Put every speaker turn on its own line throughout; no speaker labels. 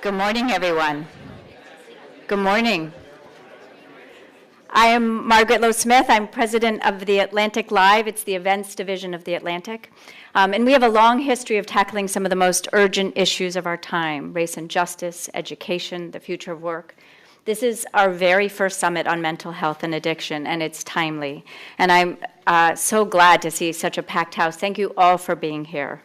Good morning, everyone. Good morning. I am Margaret Lowe-Smith. I'm president of the AtlanticLIVE. It's the events division of the Atlantic. And we have a long history of tackling some of the most urgent issues of our time: race and justice, education, the future of work. This is our very first summit on mental health and addiction, and it's timely. And I'm so glad to see such a packed house. Thank you all for being here.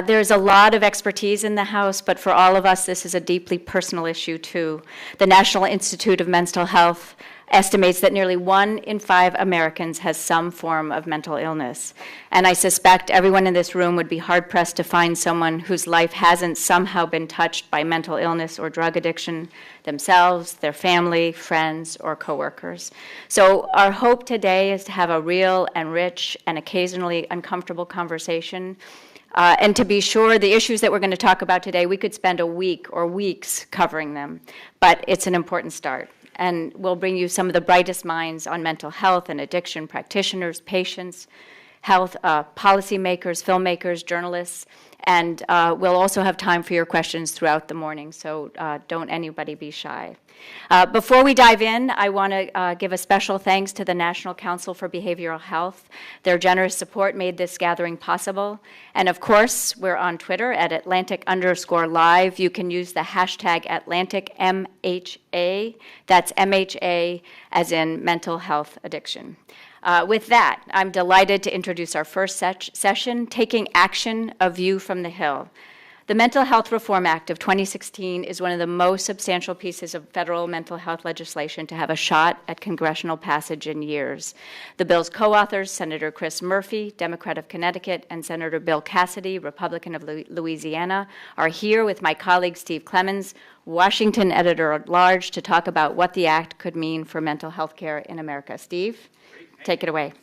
There's a lot of expertise in the House, but for all of us, this is a deeply personal issue, too. The National Institute of Mental Health estimates that nearly 1 in 5 Americans has some form of mental illness. And I suspect everyone in this room would be hard-pressed to find someone whose life hasn't somehow been touched by mental illness or drug addiction themselves, their family, friends, or coworkers. So our hope today is to have a real and rich and occasionally uncomfortable conversation. And to be sure, the issues that we're going to talk about today, we could spend a week or weeks covering them, but it's an important start. And we'll bring you some of the brightest minds on mental health and addiction practitioners, patients, health policymakers, filmmakers, journalists, and we'll also have time for your questions throughout the morning, so don't anybody be shy. Before we dive in, I want to give a special thanks to the National Council for Behavioral Health. Their generous support made this gathering possible. And of course, we're on Twitter at Atlantic_Live. You can use the hashtag AtlanticMHA. That's MHA as in mental health addiction. With that, I'm delighted to introduce our first session, Taking Action, A View from the Hill. The Mental Health Reform Act of 2016 is one of the most substantial pieces of federal mental health legislation to have a shot at congressional passage in years. The bill's co-authors, Senator Chris Murphy, Democrat of Connecticut, and Senator Bill Cassidy, Republican of Louisiana, are here with my colleague Steve Clemens, Washington editor-at-large, to talk about what the act could mean for mental health care in America. Steve, take it away.